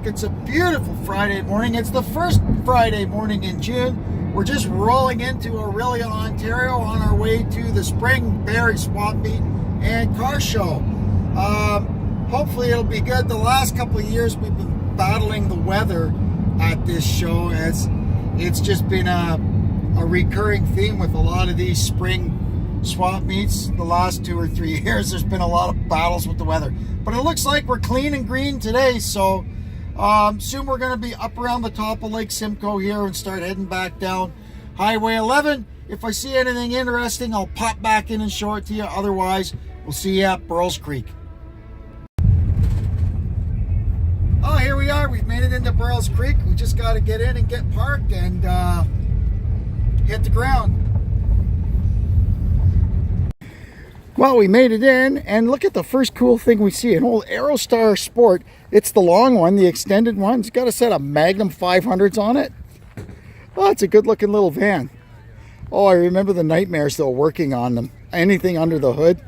It's a beautiful Friday morning. It's the first Friday morning in June. We're just rolling into Orillia, Ontario on our way to the spring Barrie swap meet and car show. Hopefully it'll be good. The last couple of years we've been battling the weather at this show. It's just been a recurring theme with a lot of these spring swap meets. The last 2 or 3 years there's been a lot of battles with the weather, but it looks like we're clean and green today, so soon we're going to be up around the top of Lake Simcoe here and start heading back down Highway 11. If I see anything interesting, I'll pop back in and show it to you. Otherwise, we'll see you at Burles Creek. Oh, here we are. We've made it into Burles Creek. We just got to get in and get parked and hit the ground. Well, we made it in, and look at the first cool thing we see. An old Aerostar Sport. It's the long one, the extended one. It's got a set of Magnum 500s on it. Oh, it's a good looking little van. Oh, I remember the nightmares though working on them. Anything under the hood.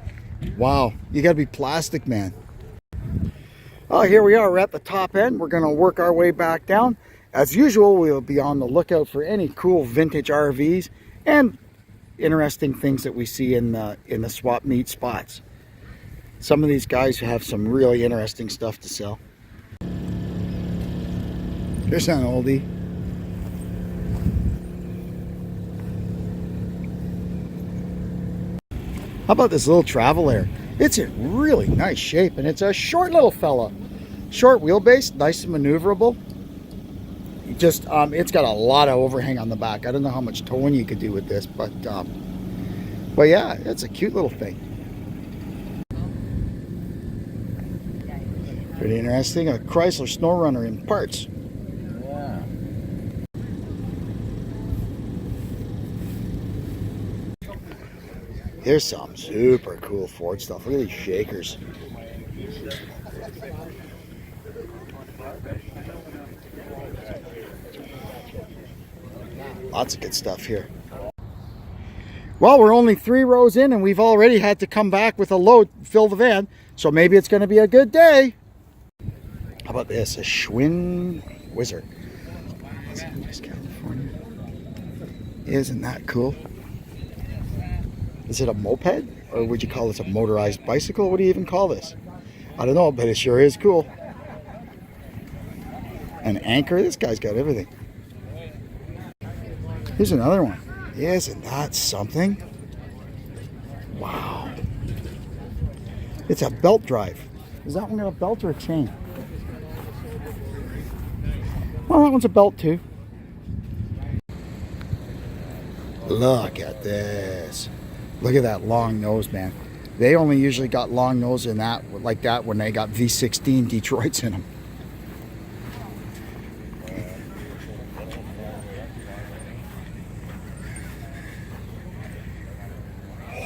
Wow, you gotta be plastic, man. Oh, here we are. We're at the top end. We're gonna work our way back down. As usual, we'll be on the lookout for any cool vintage RVs and interesting things that we see in the swap meet spots. Some of these guys have some really interesting stuff to sell. Here's an oldie. How about this little Travel Air? It's in really nice shape, and it's a short little fella. Short wheelbase, nice and maneuverable. Just it's got a lot of overhang on the back. I don't know how much towing you could do with this, but yeah, it's a cute little thing. Pretty interesting. A Chrysler SnowRunner in parts. Yeah. Here's some super cool Ford stuff. Look at these shakers. Lots of good stuff here. Well, we're only 3 rows in and we've already had to come back with a load, fill the van. So maybe it's going to be a good day. How about this? A Schwinn Wizard. California. Isn't that cool? Is it a moped? Or would you call this a motorized bicycle? What do you even call this? I don't know, but it sure is cool. An anchor. This guy's got everything. Here's another one. Isn't that something? Wow. It's a belt drive. Is that one got a belt or a chain? Well, that one's a belt too. Look at this. Look at that long nose, man. They only usually got long nose in that, like that, when they got V16 Detroits in them.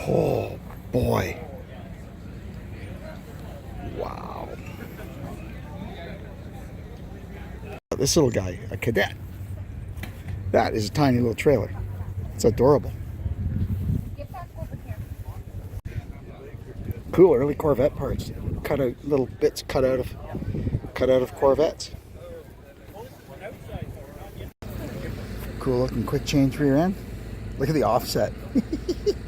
Oh boy. Wow. This little guy, a Cadet. That is a tiny little trailer. It's adorable. Cool early Corvette parts. Cut out little bits cut out of Corvettes. Cool looking quick change rear end. Look at the offset.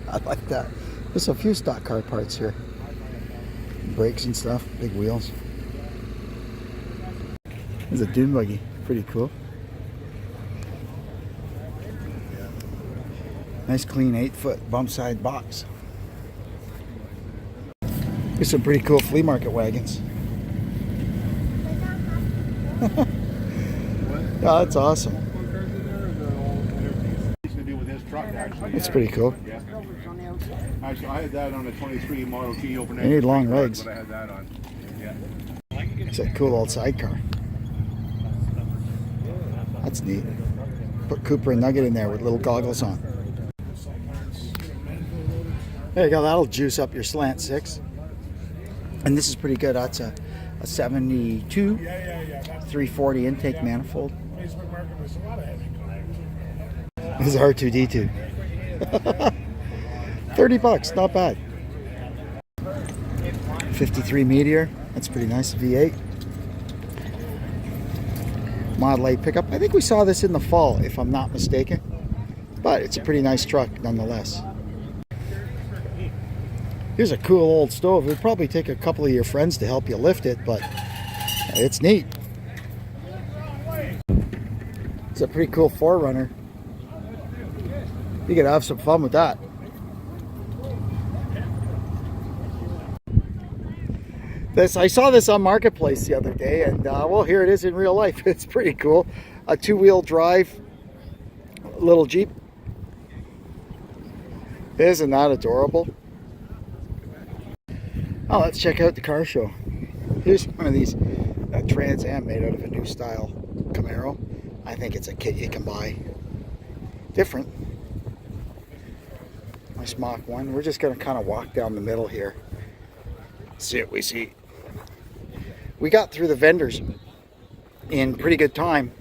I like that. There's a few stock car parts here. Brakes and stuff, big wheels. There's a dune buggy, pretty cool. Nice clean 8-foot bump side box. Here's some pretty cool flea market wagons. Oh, that's awesome. It's pretty cool. Actually, I had that on a 23 Model T overnight. They need long legs. But I had that on. Yeah. It's a cool old sidecar. That's neat. Put Cooper and Nugget in there with little goggles on. There you go. That'll juice up your slant 6. And this is pretty good. That's a 72 340 intake manifold. This is R2D2. $30, not bad. 53 Meteor. That's pretty nice. V8. Model A pickup. I think we saw this in the fall, if I'm not mistaken. But it's a pretty nice truck nonetheless. Here's a cool old stove. It would probably take a couple of your friends to help you lift it, but it's neat. It's a pretty cool 4Runner. You could have some fun with that. I saw this on Marketplace the other day, and well, here it is in real life. It's pretty cool. A 2-wheel drive little Jeep. Isn't that adorable? Oh, let's check out the car show. Here's one of these Trans Am made out of a new style Camaro. I think it's a kit you can buy. Different. Nice Mach 1. We're just going to kind of walk down the middle here. See what we see. We got through the vendors in pretty good time,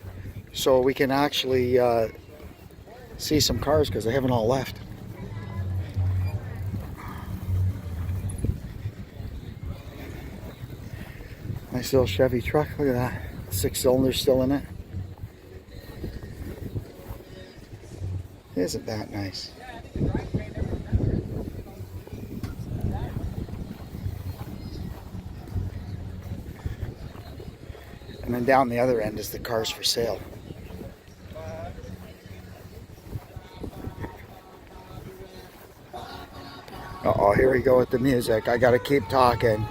so we can actually see some cars because they haven't all left. Nice little Chevy truck. Look at that. 6 cylinders still in it. Isn't that nice? And then down the other end is the cars for sale. Uh-oh, here we go with the music. I gotta keep talking,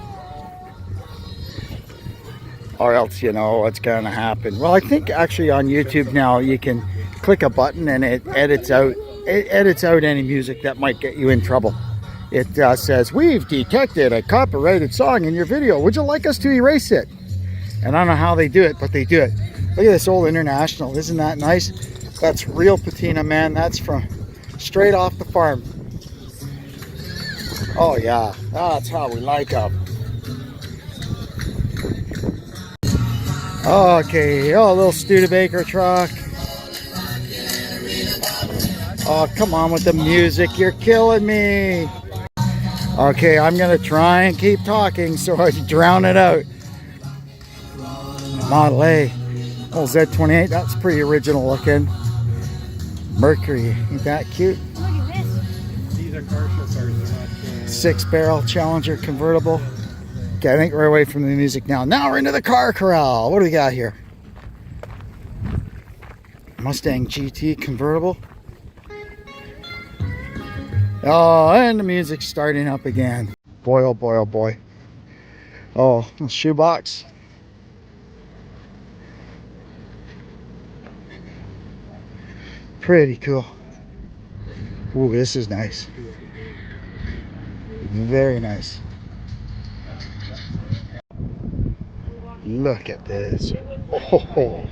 or else you know what's gonna happen. Well, I think actually on YouTube now you can click a button and it edits out any music that might get you in trouble. It says, "We've detected a copyrighted song in your video. Would you like us to erase it?" And I don't know how they do it, but they do it. Look at this old International. Isn't that nice? That's real patina, man. That's from straight off the farm. Oh yeah, that's how we like them. Okay, oh, a little Studebaker truck. Oh, come on with the music. You're killing me. Okay, I'm going to try and keep talking so I drown it out. Model A. Oh, Z28. That's pretty original looking. Mercury. Ain't that cute? Look at this. These are car show cars. They're not. 6-barrel Challenger convertible. Okay, I think we're away from the music now. Now we're into the car corral. What do we got here? Mustang GT convertible. Oh, and the music's starting up again. Boy, oh boy, oh boy. Oh, a shoebox. Pretty cool. Ooh, this is nice. Very nice. Look at this. Oh.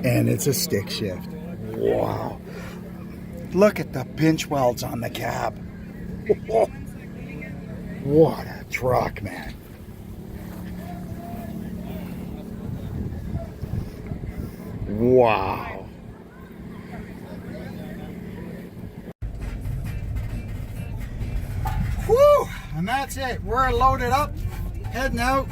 And it's a stick shift. Wow. Look at the pinch welds on the cab. Oh. What a truck, man. Wow. Whew, and that's it. We're loaded up, heading out.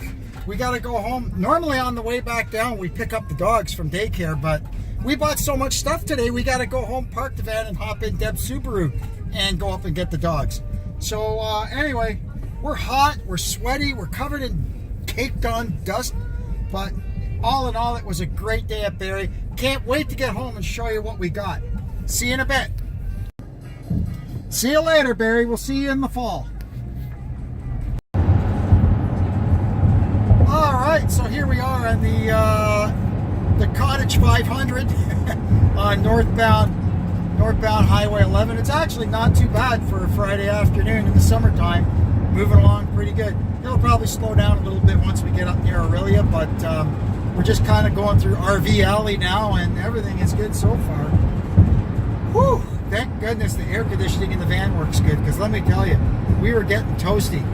We got to go home. Normally on the way back down, we pick up the dogs from daycare, but we bought so much stuff today, we got to go home, park the van, and hop in Deb's Subaru and go up and get the dogs. So anyway, we're hot, we're sweaty, we're covered in caked on dust, but all in all, it was a great day at Barrie. Can't wait to get home and show you what we got. See you in a bit. See you later, Barrie. We'll see you in the fall. All right, so here we are on the Cottage 500 on northbound Highway 11. It's actually not too bad for a Friday afternoon in the summertime. Moving along pretty good. It'll probably slow down a little bit once we get up near Aurelia, but we're just kind of going through RV Alley now, and everything is good so far. Whew! Thank goodness the air conditioning in the van works good, because let me tell you, we were getting toasty.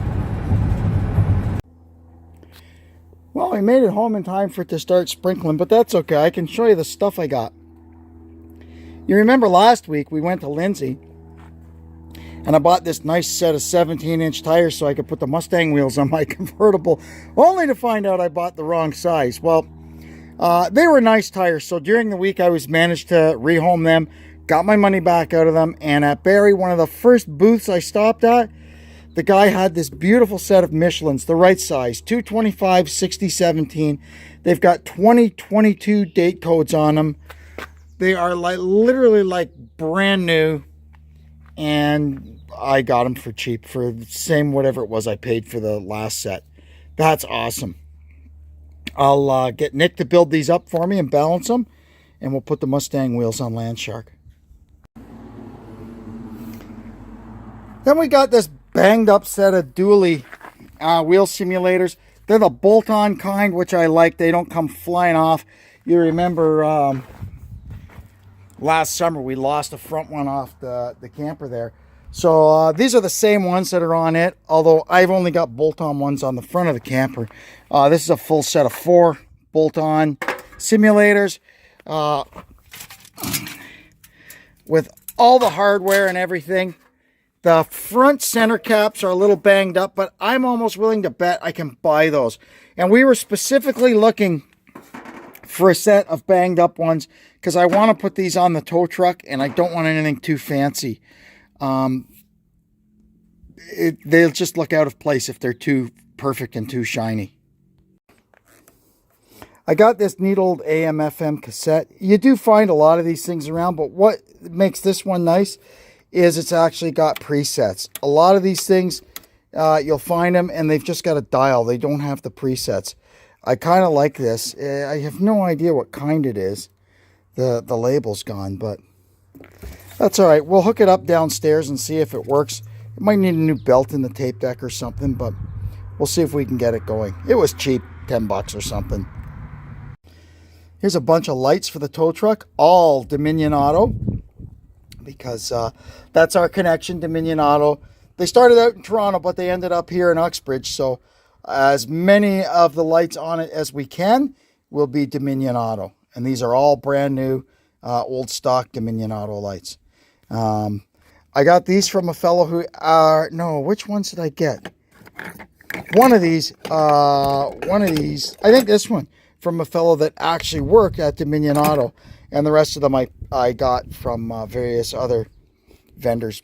Well, we made it home in time for it to start sprinkling, but that's okay. I can show you the stuff I got. You remember last week we went to Lindsay, and I bought this nice set of 17-inch tires so I could put the Mustang wheels on my convertible, only to find out I bought the wrong size. Well, They were nice tires, so during the week I was managed to rehome them, got my money back out of them, and at Barrie, one of the first booths I stopped at, the guy had this beautiful set of Michelins, the right size, 225, 60, 17. They've got 2022 date codes on them. They are like literally like brand new, and I got them for cheap, for the same whatever it was I paid for the last set. That's awesome. I'll get Nick to build these up for me and balance them, and we'll put the Mustang wheels on Landshark. Then we got this banged up set of dually wheel simulators. They're the bolt-on kind, which I like. They don't come flying off. You remember last summer we lost a front one off the camper there. So these are the same ones that are on it, although I've only got bolt-on ones on the front of the camper. This is a full set of 4 bolt-on simulators with all the hardware and everything. The front center caps are a little banged up, but I'm almost willing to bet I can buy those. And we were specifically looking for a set of banged up ones because I want to put these on the tow truck, and I don't want anything too fancy. They'll just look out of place if they're too perfect and too shiny. I got this neat old AM/FM cassette. You do find a lot of these things around, but what makes this one nice is it's actually got presets. A lot of these things, you'll find them and they've just got a dial. They don't have the presets. I kind of like this. I have no idea what kind it is. The label's gone, but that's all right. We'll hook it up downstairs and see if it works. It might need a new belt in the tape deck or something, but we'll see if we can get it going. It was cheap, 10 bucks or something. Here's a bunch of lights for the tow truck, all Dominion Auto, because that's our connection, Dominion Auto. They started out in Toronto, but they ended up here in Uxbridge, so as many of the lights on it as we can will be Dominion Auto. And these are all brand new, old stock Dominion Auto lights. I got these from a fellow who, no, which ones did I get? One of these, I think this one, from a fellow that actually worked at Dominion Auto. And the rest of them I got from various other vendors.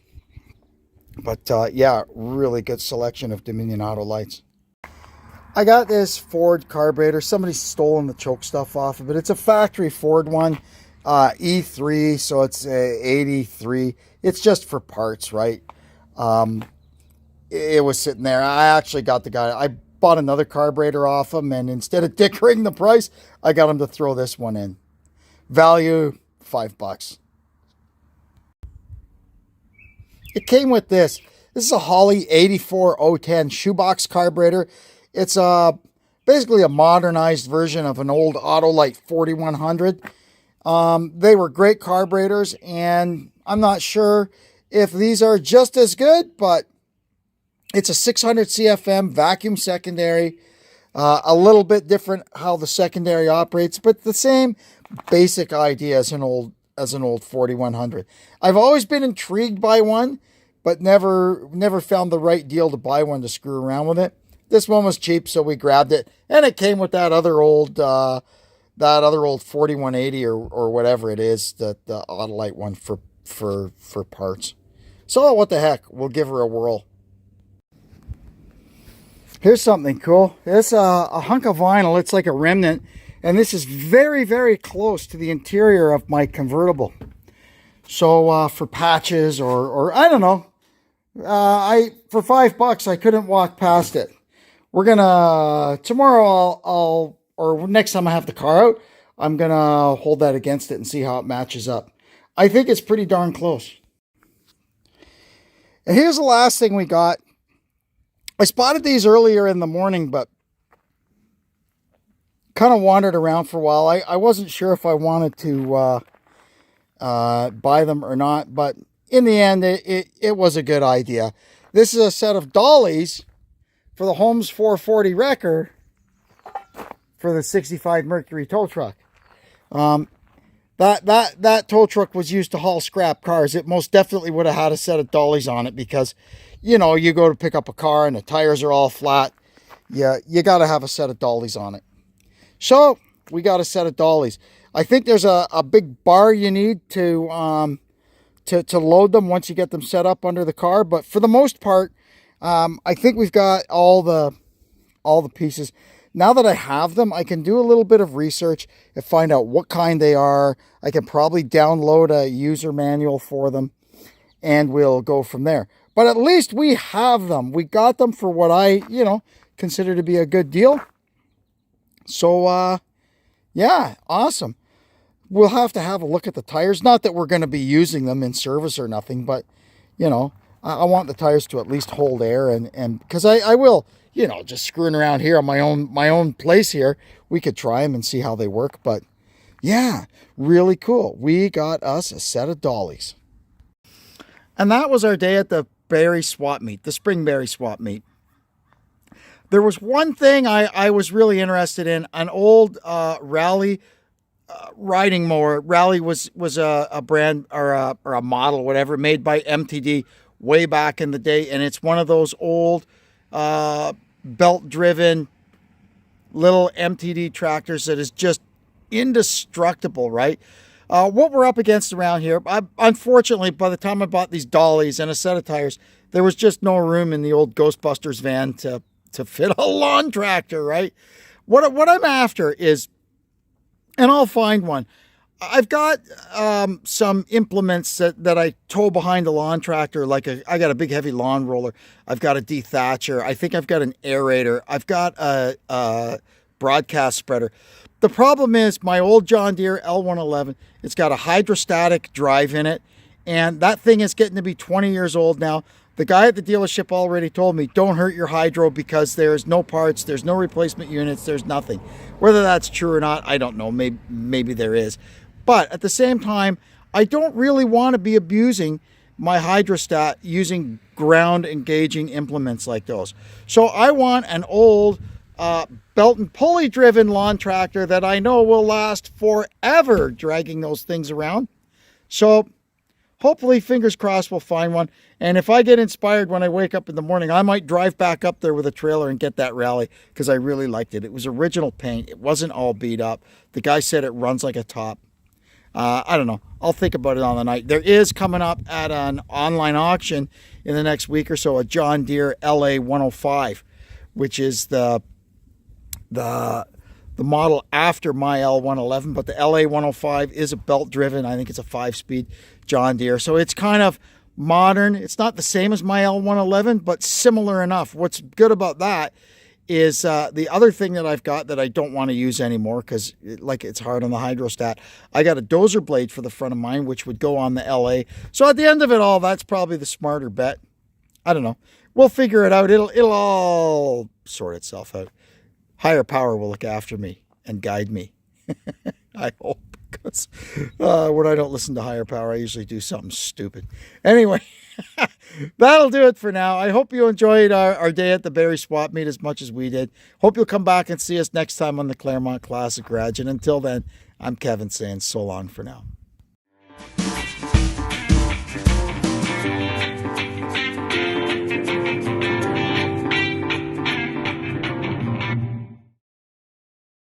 But yeah, really good selection of Dominion Auto lights. I got this Ford carburetor. Somebody's stolen the choke stuff off of it. It's a factory Ford one, E3, so it's 83. It's just for parts, right? It was sitting there. I actually got the guy. I bought another carburetor off him, and instead of dickering the price, I got him to throw this one in. Value, $5. It came with this. This is a Holley 84010 shoebox carburetor. It's basically a modernized version of an old Autolite 4100. They were great carburetors, and I'm not sure if these are just as good, but it's a 600 CFM vacuum secondary. A little bit different how the secondary operates, but the same basic idea as an old 4100. I've always been intrigued by one, but never found the right deal to buy one to screw around with it. This one was cheap, so we grabbed it, and it came with that other old 4180 or whatever it is, the Autolite one for parts. So what the heck? We'll give her a whirl. Here's something cool. It's a hunk of vinyl. It's like a remnant, and this is very, very close to the interior of my convertible. So for patches or I don't know, for $5 I couldn't walk past it. We're gonna tomorrow or next time I have the car out, I'm gonna hold that against it and see how it matches up. I think it's pretty darn close. And here's the last thing we got. I spotted these earlier in the morning, but kind of wandered around for a while. I wasn't sure if I wanted to buy them or not, but in the end, it was a good idea. This is a set of dollies for the Holmes 440 wrecker for the 65 Mercury tow truck. That tow truck was used to haul scrap cars. It most definitely would have had a set of dollies on it because, you know, you go to pick up a car and the tires are all flat. Yeah, you got to have a set of dollies on it. So we got a set of dollies. I think there's a big bar you need to load them once you get them set up under the car. But for the most part, I think we've got all the pieces. Now that I have them, I can do a little bit of research and find out what kind they are. I can probably download a user manual for them, and we'll go from there. But at least we have them. We got them for what I, consider to be a good deal. So, yeah, awesome. We'll have a look at the tires. Not that we're going to be using them in service or nothing, but, I want the tires to at least hold air, and because I will, just screwing around here on my own place here, we could try them and see how they work. But yeah, really cool. We got us a set of dollies. And that was our day at the Barrie swap meet, the spring Barrie swap meet. There was one thing I was really interested in, an old Rally riding mower. Rally was a brand or a model, whatever, made by MTD way back in the day. And it's one of those old belt-driven little MTD tractors that is just indestructible, right? What we're up against around here, unfortunately, by the time I bought these dollies and a set of tires, there was just no room in the old Ghostbusters van to fit a lawn tractor, right? What I'm after is, and I'll find one, I've got some implements that I tow behind the lawn tractor, like I got a big heavy lawn roller. I've got a dethatcher. I think I've got an aerator. I've got a broadcast spreader. The problem is my old John Deere L111, it's got a hydrostatic drive in it, and that thing is getting to be 20 years old now. The guy at the dealership already told me, don't hurt your hydro because there's no parts, there's no replacement units, there's nothing. Whether that's true or not, I don't know. Maybe there is. But at the same time, I don't really want to be abusing my hydrostat using ground engaging implements like those. So I want an old belt and pulley driven lawn tractor that I know will last forever dragging those things around. So hopefully, fingers crossed, we'll find one. And if I get inspired when I wake up in the morning, I might drive back up there with a trailer and get that Rally because I really liked it. It was original paint. It wasn't all beat up. The guy said it runs like a top. I don't know. I'll think about it on the night. There is coming up at an online auction in the next week or so a John Deere LA 105, which is the model after my L111, but the LA 105 is a belt driven. I think it's a 5-speed John Deere. So it's kind of modern. It's not the same as my L111, but similar enough. What's good about that is the other thing that I've got that I don't want to use anymore because it's hard on the hydrostat. I got a dozer blade for the front of mine, which would go on the LA. So at the end of it all, that's probably the smarter bet. I don't know. We'll figure it out. It'll all sort itself out. Higher power will look after me and guide me. I hope, because when I don't listen to higher power, I usually do something stupid. Anyway, that'll do it for now. I hope you enjoyed our day at the Barrie swap meet as much as we did. Hope you'll come back and see us next time on the Claremont Classic Garage. And until then, I'm Kevin saying so long for now.